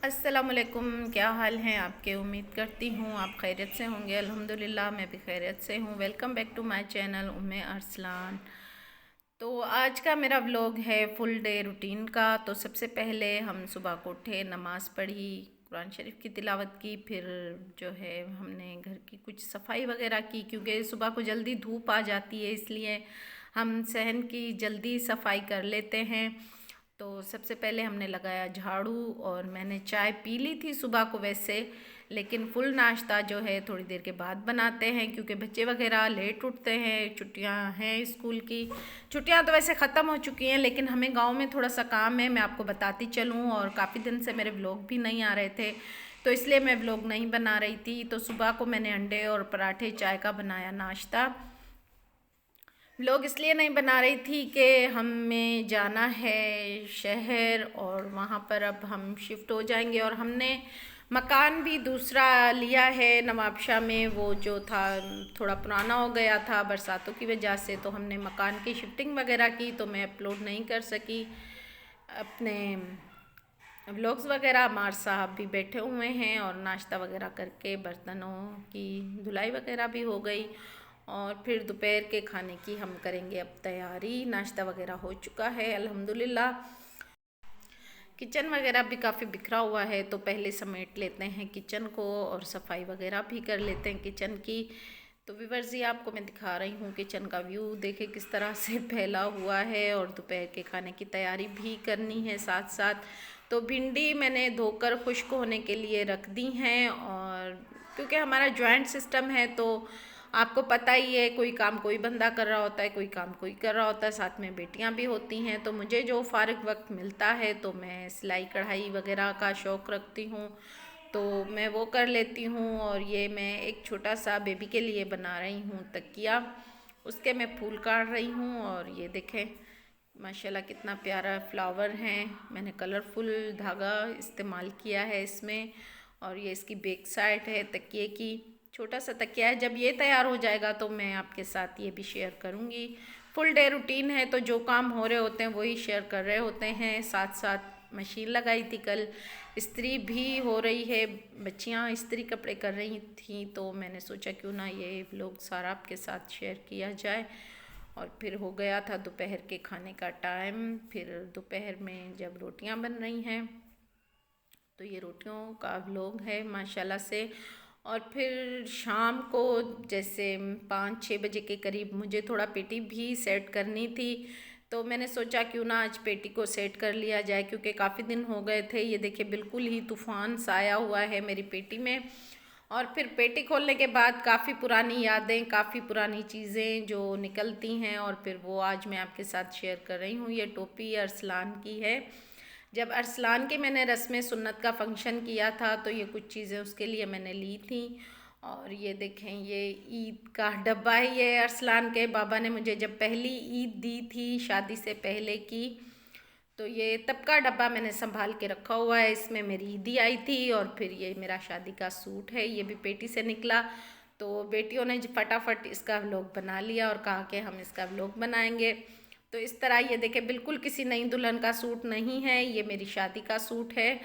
अस्सलामुअलैकुम। क्या हाल हैं आपके? उम्मीद करती हूँ आप खैरियत से होंगे। अल्हम्दुलिल्लाह मैं भी खैरियत से हूँ। Welcome back to my channel Umme Arsalan. तो आज का मेरा व्लॉग है फुल डे रूटीन का। तो सबसे पहले हम सुबह को उठे, नमाज़ पढ़ी, कुरान शरीफ की तिलावत की, फिर जो है हमने घर की कुछ सफाई वगैरह की, क्योंकि सुबह को जल्दी धूप आ जाती है, इसलिए हम सहन की जल्दी सफाई कर लेते हैं। तो सबसे पहले हमने लगाया झाड़ू और मैंने चाय पी ली थी सुबह को वैसे, लेकिन फुल नाश्ता जो है थोड़ी देर के बाद बनाते हैं, क्योंकि बच्चे वगैरह लेट उठते हैं। छुट्टियां हैं स्कूल की। छुट्टियां तो वैसे ख़त्म हो चुकी हैं, लेकिन हमें गांव में थोड़ा सा काम है, मैं आपको बताती चलूं। और काफ़ी दिन से मेरे व्लॉग भी नहीं आ रहे थे, तो इसलिए मैं व्लॉग नहीं बना रही थी। तो सुबह को मैंने अंडे और पराठे चाय का बनाया नाश्ता। व्लॉग इसलिए नहीं बना रही थी कि हमें जाना है शहर, और वहाँ पर अब हम शिफ्ट हो जाएंगे। और हमने मकान भी दूसरा लिया है नवाबशाह में। वो जो था थोड़ा पुराना हो गया था बरसातों की वजह से, तो हमने मकान की शिफ्टिंग वगैरह की, तो मैं अपलोड नहीं कर सकी अपने व्लॉग्स वगैरह। मार साहब भी बैठे हुए हैं और नाश्ता वगैरह करके बर्तनों की धुलाई वगैरह भी हो गई। और फिर दोपहर के खाने की हम करेंगे अब तैयारी। नाश्ता वगैरह हो चुका है अल्हम्दुलिल्लाह। किचन वगैरह भी काफ़ी बिखरा हुआ है, तो पहले समेट लेते हैं किचन को और सफाई वगैरह भी कर लेते हैं किचन की। तो व्यूअर्स जी आपको मैं दिखा रही हूँ किचन का व्यू, देखे किस तरह से फैला हुआ है। और दोपहर के खाने की तैयारी भी करनी है साथ साथ। तो भिंडी मैंने धोकर खुश्क होने के लिए रख दी हैं, और क्योंकि हमारा जॉइंट सिस्टम है तो आपको पता ही है, कोई काम कोई बंदा कर रहा होता है, कोई काम कोई कर रहा होता है, साथ में बेटियां भी होती हैं। तो मुझे जो फ़ारिग वक्त मिलता है तो मैं सिलाई कढ़ाई वगैरह का शौक़ रखती हूँ, तो मैं वो कर लेती हूँ। और ये मैं एक छोटा सा बेबी के लिए बना रही हूँ तकिया, उसके मैं फूल काट रही हूँ। और ये देखें माशाल्लाह कितना प्यारा फ्लावर है। मैंने कलरफुल धागा इस्तेमाल किया है इसमें। और ये इसकी बैक साइड है तकिए की, छोटा सा तकिया है। जब ये तैयार हो जाएगा तो मैं आपके साथ ये भी शेयर करूँगी। फुल डे रूटीन है, तो जो काम हो रहे होते हैं वही शेयर कर रहे होते हैं। साथ साथ मशीन लगाई थी कल, इस्त्री भी हो रही है, बच्चियाँ इस्त्री कपड़े कर रही थी, तो मैंने सोचा क्यों ना ये व्लॉग सारा आपके साथ शेयर किया जाए। और फिर हो गया था दोपहर के खाने का टाइम। फिर दोपहर में जब रोटियां बन रही हैं, तो ये रोटियों का व्लॉग है माशाल्लाह से। और फिर शाम को जैसे 5-6 बजे के करीब मुझे थोड़ा पेटी भी सेट करनी थी, तो मैंने सोचा क्यों ना आज पेटी को सेट कर लिया जाए, क्योंकि काफ़ी दिन हो गए थे। ये देखिए बिल्कुल ही तूफ़ान सा आया हुआ है मेरी पेटी में। और फिर पेटी खोलने के बाद काफ़ी पुरानी यादें, काफ़ी पुरानी चीज़ें जो निकलती हैं, और फिर वो आज मैं आपके साथ शेयर कर रही हूँ। ये टोपी अरसलान की है। जब अरसलान के मैंने रस्म सुन्नत का फंक्शन किया था, तो ये कुछ चीज़ें उसके लिए मैंने ली थी। और ये देखें ये ईद का डब्बा है, ये अरसलान के बाबा ने मुझे जब पहली ईद दी थी शादी से पहले की, तो ये तब का डब्बा मैंने संभाल के रखा हुआ है। इसमें मेरी ईदी आई थी। और फिर ये मेरा शादी का सूट है, ये भी पेटी से निकला। तो बेटियों ने फटाफट इसका व्लॉग बना लिया और कहा कि हम इसका व्लॉग बनाएंगे। तो इस तरह ये देखें बिल्कुल किसी नई दुल्हन का सूट नहीं है, ये मेरी शादी का सूट है।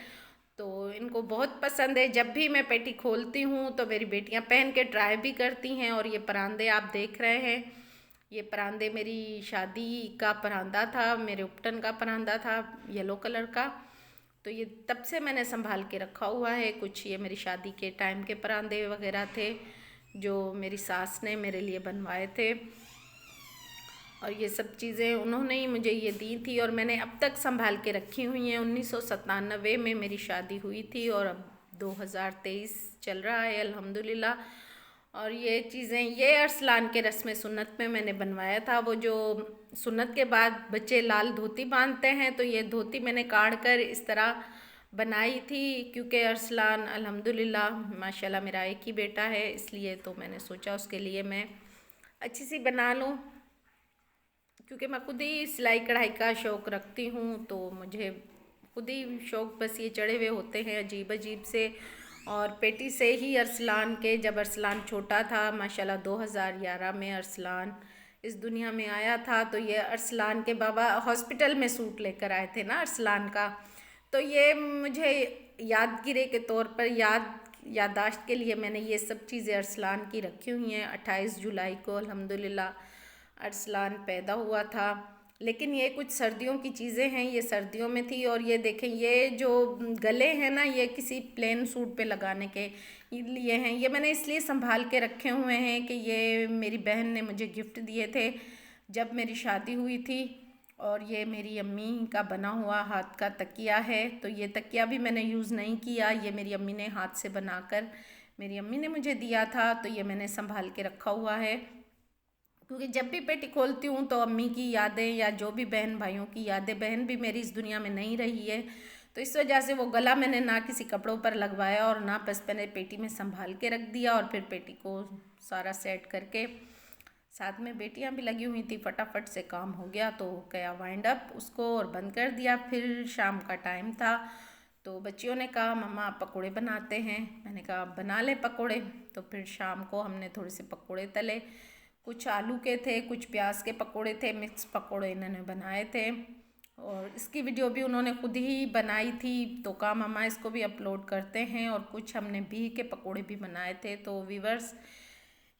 तो इनको बहुत पसंद है। जब भी मैं पेटी खोलती हूँ तो मेरी बेटियाँ पहन के ट्राई भी करती हैं। और ये परांदे आप देख रहे हैं, ये परांदे मेरी शादी का परांदा था, मेरे उपटन का परांदा था येलो कलर का। तो ये तब से मैंने संभाल के रखा हुआ है। कुछ ये मेरी शादी के टाइम के परांदे वगैरह थे जो मेरी सास ने मेरे लिए बनवाए थे, और ये सब चीज़ें उन्होंने ही मुझे ये दी थी और मैंने अब तक संभाल के रखी हुई हैं। 1997 में मेरी शादी हुई थी और अब 2023 चल रहा है अल्हम्दुलिल्लाह। और ये चीज़ें ये अरसलान के रस्म सुन्नत में मैंने बनवाया था। वो जो सुन्नत के बाद बच्चे लाल धोती बांधते हैं, तो ये धोती मैंने काट कर इस तरह बनाई थी, क्योंकि अरसलान अल्हम्दुलिल्लाह माशाल्लाह मेरा एक ही बेटा है, इसलिए तो मैंने सोचा उसके लिए मैं अच्छी सी बना लूँ। क्योंकि मैं खुद ही सिलाई कढ़ाई का शौक़ रखती हूँ, तो मुझे खुद ही शौक़ बस ये चढ़े हुए होते हैं अजीब अजीब से। और पेटी से ही अरसलान के, जब अरसलान छोटा था माशाल्लाह 2011 में अरसलान इस दुनिया में आया था, तो ये अरसलान के बाबा हॉस्पिटल में सूट लेकर आए थे ना अरसलान का, तो ये मुझे यादगिरी के तौर पर याददाश्त के लिए मैंने ये सब चीज़ें अरसलान की रखी हुई हैं। 28 जुलाई को अल्हम्दुलिल्लाह अरसलान पैदा हुआ था। लेकिन ये कुछ सर्दियों की चीज़ें हैं, ये सर्दियों में थी। और ये देखें, ये जो गले हैं ना, ये किसी प्लेन सूट पे लगाने के लिए हैं। ये मैंने इसलिए संभाल के रखे हुए हैं कि ये मेरी बहन ने मुझे गिफ्ट दिए थे जब मेरी शादी हुई थी। और ये मेरी अम्मी का बना हुआ हाथ का तकिया है। तो ये तकिया भी मैंने यूज़ नहीं किया, ये मेरी अम्मी ने हाथ से बनाकर मेरी अम्मी ने मुझे दिया था। तो ये मैंने संभाल के रखा हुआ है, क्योंकि जब भी पेटी खोलती हूँ तो अम्मी की यादें या जो भी बहन भाइयों की यादें, बहन भी मेरी इस दुनिया में नहीं रही है, तो इस वजह से वो गला मैंने ना किसी कपड़ों पर लगवाया और ना बस मैंने पेटी में संभाल के रख दिया। और फिर पेटी को सारा सेट करके, साथ में बेटियां भी लगी हुई थी, फटाफट से काम हो गया तो गया वाइंड अप उसको और बंद कर दिया। फिर शाम का टाइम था तो बच्चियों ने कहा मम्मा आप पकोड़े बनाते हैं। मैंने कहा बना ले पकोड़े। तो फिर शाम को हमने थोड़े से पकोड़े तले, कुछ आलू के थे, कुछ प्याज के पकोड़े थे, मिक्स पकोड़े इन्होंने बनाए थे। और इसकी वीडियो भी उन्होंने खुद ही बनाई थी, तो कहा मम्मा इसको भी अपलोड करते हैं। और कुछ हमने भी के पकोड़े भी बनाए थे। तो व्यूअर्स,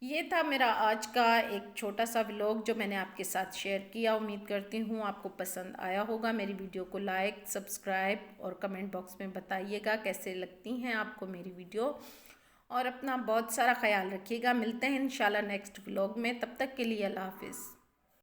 ये था मेरा आज का एक छोटा सा व्लॉग जो मैंने आपके साथ शेयर किया। उम्मीद करती हूँ आपको पसंद आया होगा। मेरी वीडियो को लाइक, सब्सक्राइब और कमेंट बॉक्स में बताइएगा कैसे लगती हैं आपको मेरी वीडियो। और अपना बहुत सारा ख्याल रखिएगा। मिलते हैं इंशाल्लाह नेक्स्ट व्लॉग में, तब तक के लिए अल्लाह हाफिज़।